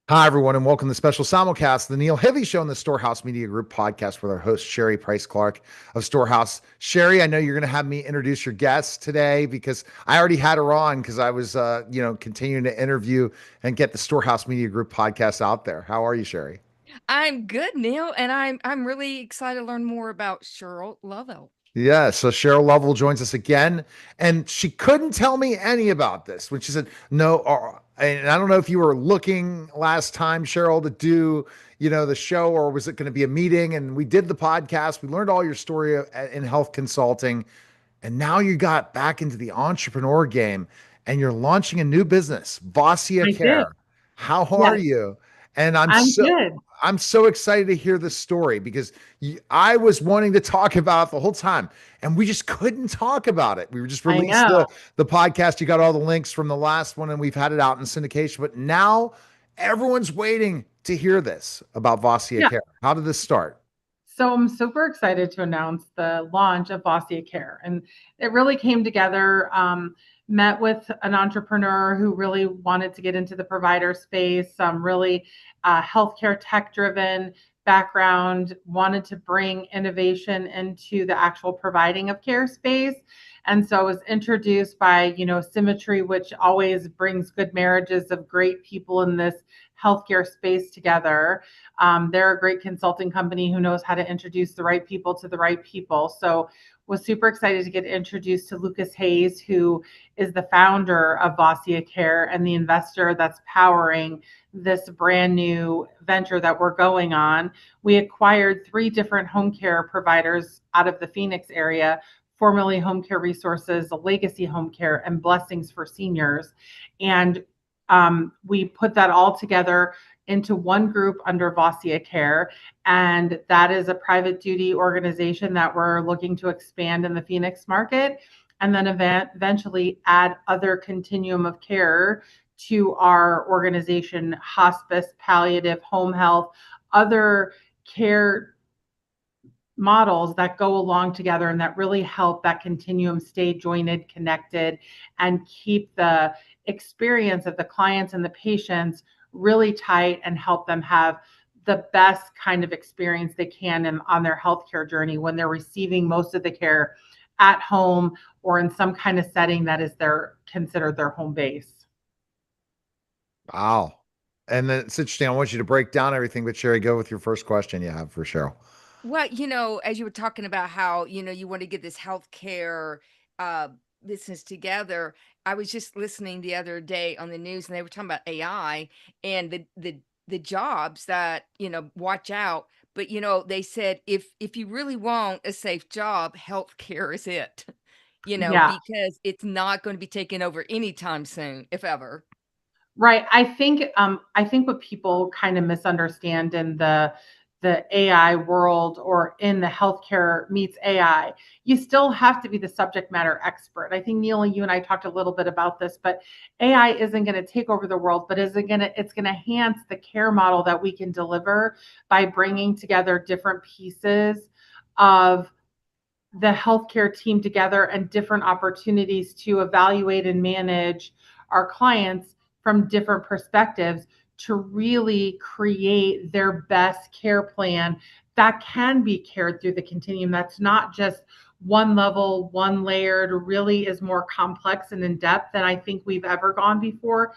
Hi, everyone, and welcome to the special simulcast, the Neil Heavy Show on the Storehouse Media Group Podcast with our host, Sherrie Price Clark of Storehouse. Sherrie, I know you're going to have me introduce your guest today because I already had her on because I was, continuing to interview and get the Storehouse Media Group Podcast out there. How are you, Sherrie? I'm good, Neil, and I'm really excited to learn more about Cheryl Lovell. Yeah, so Cheryl Lovell joins us again, and she couldn't tell me any about this when she said no. And I don't know if you were looking last time, Cheryl, to do the show, or was it going to be a meeting? And we did the podcast. We learned all your story in health consulting, and now you got back into the entrepreneur game, and you're launching a new business, I did. VossiaCare. How are Yes, you? And I'm I'm so good. I'm so excited to hear this story because I was wanting to talk about it the whole time, and we just couldn't talk about it. We just I released know. the podcast. You got all the links from the last one, and we've had it out in syndication. But now everyone's waiting to hear this about Vassia Yeah. Care. How did this start? So I'm super excited to announce the launch of VossiaCare. And it really came together. Met with an entrepreneur who really wanted to get into the provider space, really healthcare tech driven background, wanted to bring innovation into the actual providing of care space. And so I was introduced by, Symmetry, which always brings good marriages of great people in this healthcare space together. They're a great consulting company who knows how to introduce the right people to the right people. So was super excited to get introduced to Lucas Hayes, who is the founder of VossiaCare and the investor that's powering this brand new venture that we're going on. We acquired 3 different home care providers out of the Phoenix area, formerly Home Care Resources, Legacy Home Care, and Blessings for Seniors. And we put that all together into one group under VossiaCare, and that is a private duty organization that we're looking to expand in the Phoenix market, and then eventually add other continuum of care to our organization: hospice, palliative, home health, other care models that go along together and that really help that continuum stay jointed, connected, and keep the experience of the clients and the patients really tight and help them have the best kind of experience they can on their healthcare journey when they're receiving most of the care at home or in some kind of setting that is their considered their home base. Wow. And then it's interesting. I want you to break down everything, but Sherry, go with your first question you have for Cheryl. Well, as you were talking about how, you want to get this healthcare uh business together, I was just listening the other day on the news and they were talking about AI and the jobs that, watch out. But they said if you really want a safe job, healthcare is it. Yeah. Because it's not going to be taken over anytime soon, if ever. Right. I think what people kind of misunderstand in the AI world or in the healthcare meets AI, you still have to be the subject matter expert. I think Neil, you and I talked a little bit about this, but AI isn't going to take over the world, but it's going to enhance the care model that we can deliver by bringing together different pieces of the healthcare team together and different opportunities to evaluate and manage our clients from different perspectives to really create their best care plan that can be cared through the continuum. That's not just one level, one layered, really is more complex and in depth than I think we've ever gone before.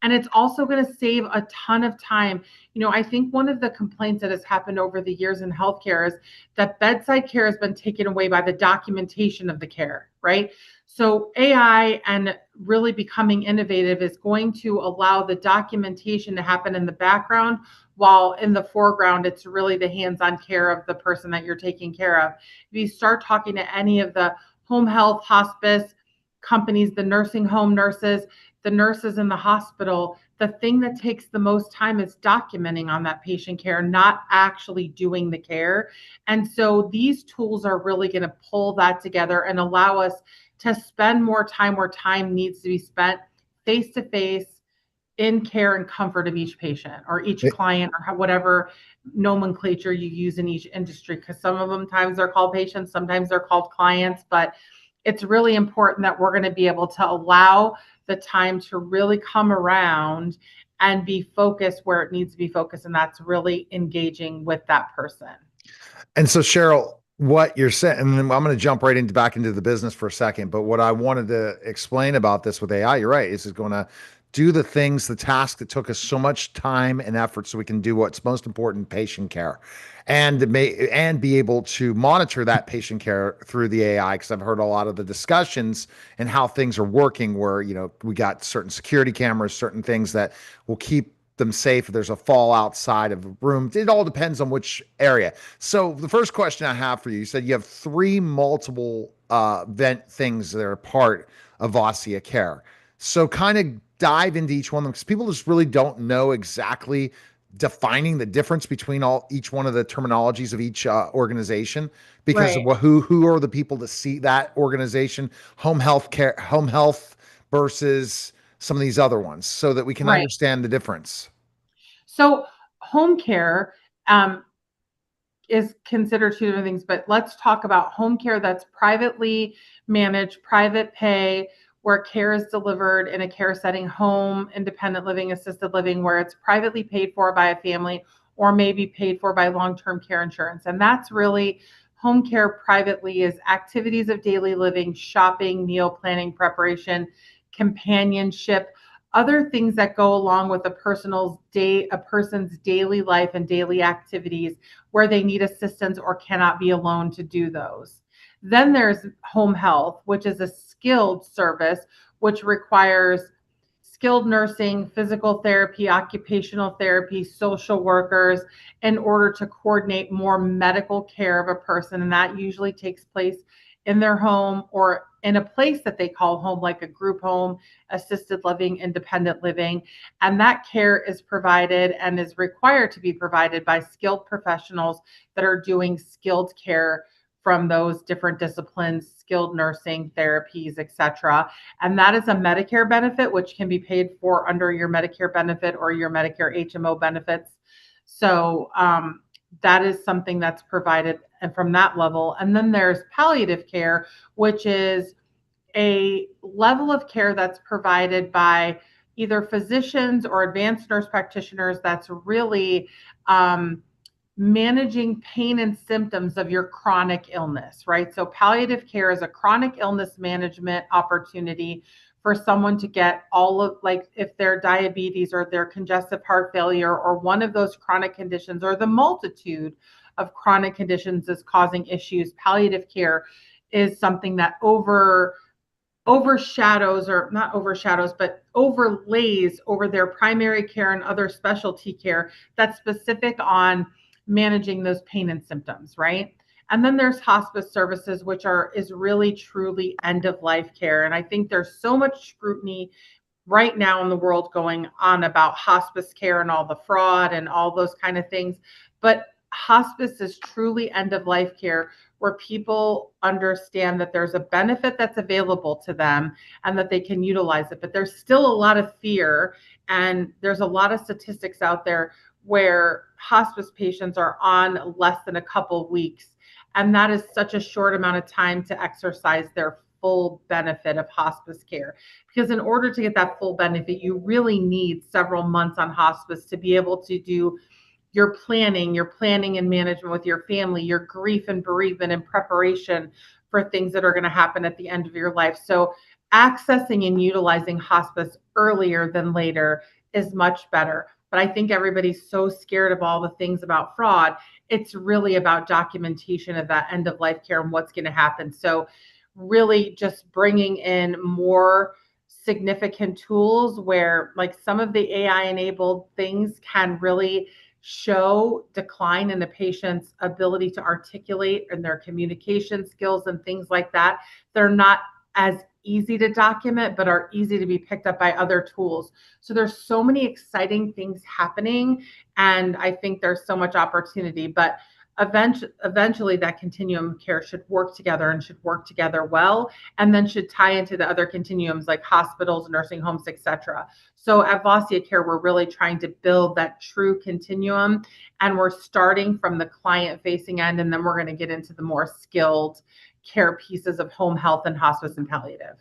And it's also going to save a ton of time. I think one of the complaints that has happened over the years in healthcare is that bedside care has been taken away by the documentation of the care, right? So AI and really becoming innovative is going to allow the documentation to happen in the background, while in the foreground, it's really the hands-on care of the person that you're taking care of. If you start talking to any of the home health, hospice companies, the nursing home nurses, the nurses in the hospital, the thing that takes the most time is documenting on that patient care, not actually doing the care. And so these tools are really going to pull that together and allow us to spend more time where time needs to be spent face to face in care and comfort of each patient or each client or whatever nomenclature you use in each industry, because some of them times they're called patients, sometimes they're called clients, but it's really important that we're going to be able to allow the time to really come around and be focused where it needs to be focused. And that's really engaging with that person. And so, Cheryl, what you're saying, and then I'm going to jump right into back into the business for a second. But what I wanted to explain about this with AI, you're right, is it's going to do the things, the task that took us so much time and effort, so we can do what's most important, patient care, and be able to monitor that patient care through the AI. Because I've heard a lot of the discussions and how things are working, where we got certain security cameras, certain things that will keep them safe if there's a fall outside of a room. It all depends on which area. So the first question I have for you, you said you have three multiple vent things that are part of VossiaCare. So kind of dive into each one of them, because people just really don't know exactly defining the difference between each one of the terminologies of each organization, because Right. of who are the people to see that organization, home health versus some of these other ones, so that we can Right. understand the difference. So home care is considered two different things, but let's talk about home care that's privately managed, private pay, where care is delivered in a care setting, home, independent living, assisted living, where it's privately paid for by a family or maybe paid for by long-term care insurance. And that's really home care privately is activities of daily living, shopping, meal planning, preparation, companionship, other things that go along with a person's daily life and daily activities where they need assistance or cannot be alone to do those. Then there's home health, which is a skilled service, which requires skilled nursing, physical therapy, occupational therapy, social workers in order to coordinate more medical care of a person. And that usually takes place in their home or in a place that they call home, like a group home, assisted living, independent living. And that care is provided and is required to be provided by skilled professionals that are doing skilled care from those different disciplines, skilled nursing, therapies, etc. And that is a Medicare benefit, which can be paid for under your Medicare benefit or your Medicare HMO benefits. So that is something that's provided and from that level. And then there's palliative care, which is a level of care that's provided by either physicians or advanced nurse practitioners that's really managing pain and symptoms of your chronic illness, right? So palliative care is a chronic illness management opportunity for someone to get all of, like, if their diabetes or their congestive heart failure or one of those chronic conditions or the multitude of chronic conditions is causing issues. Palliative care is something that overshadows, or not overshadows, but overlays over their primary care and other specialty care that's specific on managing those pain and symptoms, right? And then there's hospice services, which is really truly end of life care. And I think there's so much scrutiny right now in the world going on about hospice care and all the fraud and all those kind of things. But hospice is truly end of life care where people understand that there's a benefit that's available to them and that they can utilize it. But there's still a lot of fear, and there's a lot of statistics out there where hospice patients are on less than a couple weeks. And that is such a short amount of time to exercise their full benefit of hospice care. Because in order to get that full benefit, you really need several months on hospice to be able to do your planning and management with your family, your grief and bereavement and preparation for things that are going to happen at the end of your life. So accessing and utilizing hospice earlier than later is much better. But I think everybody's so scared of all the things about fraud. It's really about documentation of that end of life care and what's going to happen. So really just bringing in more significant tools where, like, some of the AI enabled things can really show decline in the patient's ability to articulate and their communication skills and things like that. They're not as easy to document, but are easy to be picked up by other tools. So there's so many exciting things happening, and I think there's so much opportunity. But eventually that continuum of care should work together and should work together well, and then should tie into the other continuums like hospitals, nursing homes, etc. So at VossiaCare, we're really trying to build that true continuum, and we're starting from the client facing end, and then we're going to get into the more skilled care pieces of home health and hospice and palliative.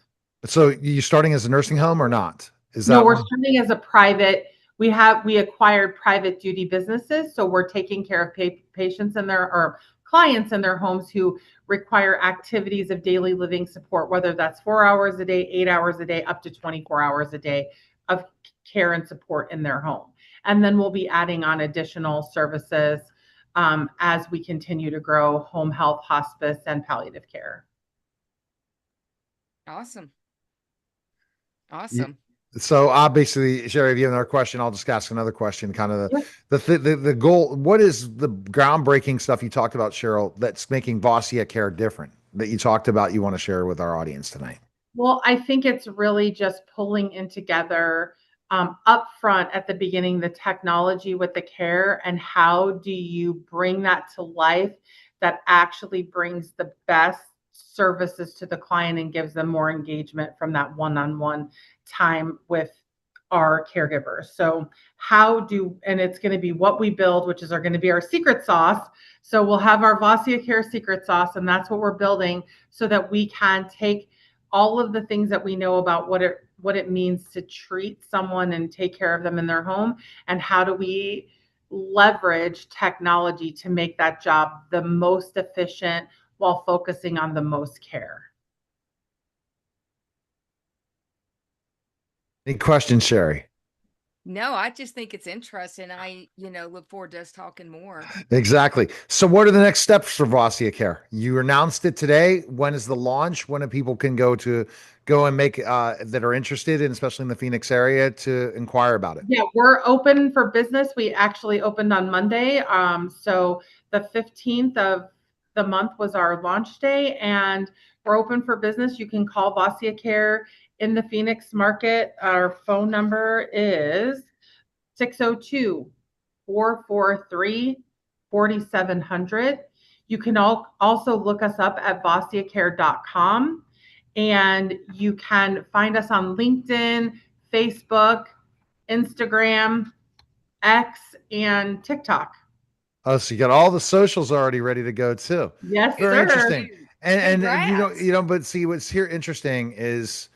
So you starting as a nursing home or not? No, we're starting as a private. We acquired private duty businesses, so we're taking care of patients in their or clients in their homes who require activities of daily living support, whether that's 4 hours a day, 8 hours a day, up to 24 hours a day of care and support in their home. And then we'll be adding on additional services as we continue to grow home health, hospice, and palliative care. Awesome. Awesome. So obviously, Sherrie, if you have another question, I'll just ask another question. Kind of the goal. What is the groundbreaking stuff you talked about, Cheryl, that's making VossiaCare different that you talked about you want to share with our audience tonight? Well, I think it's really just pulling in together upfront at the beginning, the technology with the care, and how do you bring that to life that actually brings the best services to the client and gives them more engagement from that one-on-one time with our caregivers. So and it's going to be what we build, which is going to be our secret sauce. So we'll have our VossiaCare secret sauce, and that's what we're building so that we can take all of the things that we know about what it means to treat someone and take care of them in their home, and how do we leverage technology to make that job the most efficient while focusing on the most care. Any questions, Sherrie? No, I just think it's interesting. I, look forward to us talking more. Exactly. So what are the next steps for VossiaCare? You announced it today. When is the launch? When do people can go and make that are interested, and especially in the Phoenix area, to inquire about it? Yeah, we're open for business. We actually opened on Monday. So the 15th of the month was our launch day, and we're open for business. You can call VossiaCare in the Phoenix market. Our phone number is 602-443-4700. You can also look us up at VossiaCare.com, and you can find us on LinkedIn, Facebook, Instagram, X, and TikTok. Oh, so you got all the socials already ready to go too. Yes, Very sir. interesting. And Congrats. but see, what's here interesting is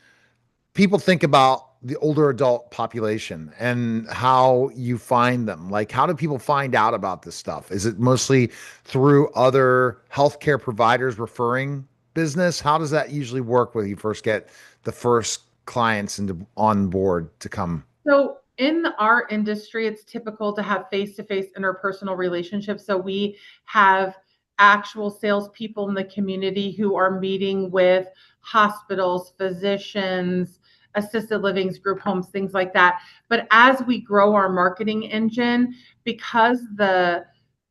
people think about the older adult population and how you find them. Like, how do people find out about this stuff? Is it mostly through other healthcare providers referring business? How does that usually work when you first get the first clients on board to come? So in our industry, it's typical to have face-to-face interpersonal relationships. So we have actual salespeople in the community who are meeting with hospitals, physicians, assisted livings, group homes, things like that. But as we grow our marketing engine, because the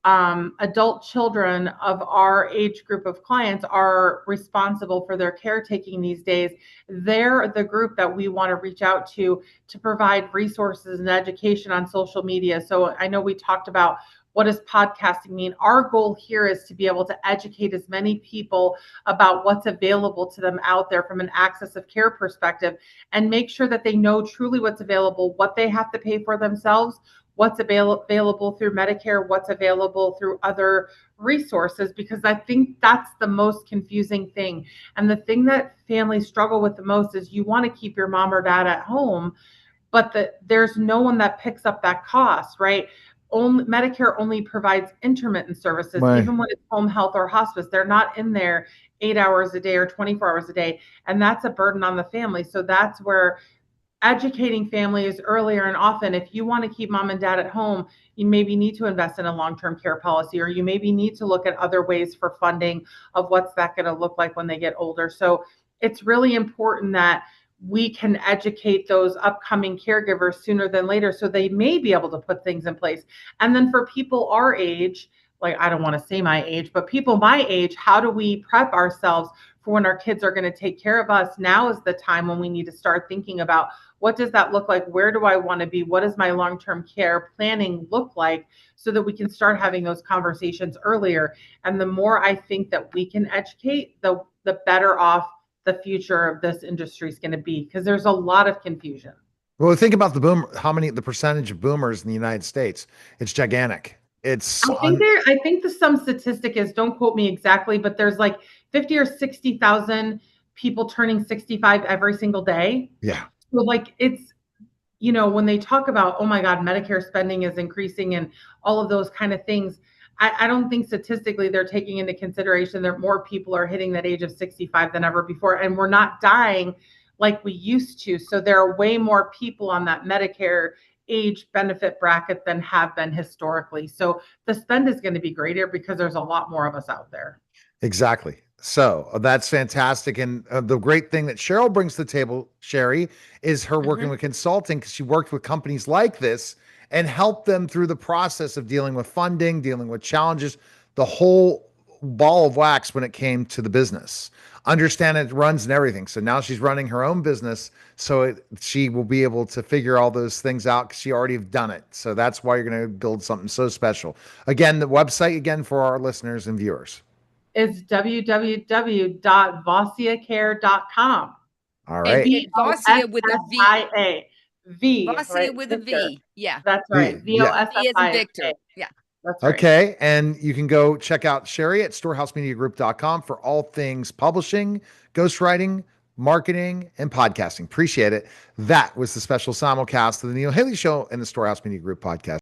adult children of our age group of clients are responsible for their caretaking these days, they're the group that we want to reach out to provide resources and education on social media. So I know we talked about what does podcasting mean? Our goal here is to be able to educate as many people about what's available to them out there from an access of care perspective, and make sure that they know truly what's available, what they have to pay for themselves, what's available through Medicare, what's available through other resources, because I think that's the most confusing thing. And the thing that families struggle with the most is you want to keep your mom or dad at home, but there's no one that picks up that cost, right? Medicare only provides intermittent services, Right. Even when it's home health or hospice. They're not in there 8 hours a day or 24 hours a day. And that's a burden on the family. So that's where educating families earlier and often, if you want to keep mom and dad at home, you maybe need to invest in a long-term care policy, or you maybe need to look at other ways for funding of what's that going to look like when they get older. So it's really important that we can educate those upcoming caregivers sooner than later, so they may be able to put things in place. And then for people our age, like, I don't want to say my age, but people my age, how do we prep ourselves for when our kids are going to take care of us? Now is the time when we need to start thinking about, what does that look like? Where do I want to be? What does my long-term care planning look like, so that we can start having those conversations earlier? And the more I think that we can educate, the better off the future of this industry is going to be, because there's a lot of confusion. Well, think about the percentage of boomers in the United States. It's gigantic. I think some statistic is, don't quote me exactly, but there's like 50 or 60,000 people turning 65 every single day. Yeah. So like when they talk about, oh my God, Medicare spending is increasing and all of those kind of things, I don't think statistically they're taking into consideration that more people are hitting that age of 65 than ever before, and we're not dying like we used to. So there are way more people on that Medicare age benefit bracket than have been historically. So the spend is going to be greater because there's a lot more of us out there. Exactly. So that's fantastic. And the great thing that Cheryl brings to the table, Sherrie, is her working with consulting, because she worked with companies like this and helped them through the process of dealing with funding, dealing with challenges, the whole ball of wax when it came to the business. Understand it runs and everything. So now she's running her own business. So she will be able to figure all those things out because she already have done it. So that's why you're going to build something so special. Again, the website again for our listeners and viewers is www.VossiaCare.com. All right. And Vossia with a V. Vossia right? with a V. Yeah. That's right. Yeah. V as in Victor. Yeah. That's right. Okay. And you can go check out Sherrie at StorehouseMediaGroup.com for all things publishing, ghostwriting, marketing, and podcasting. Appreciate it. That was the special simulcast of the Neil Haley Show and the Storehouse Media Group podcast.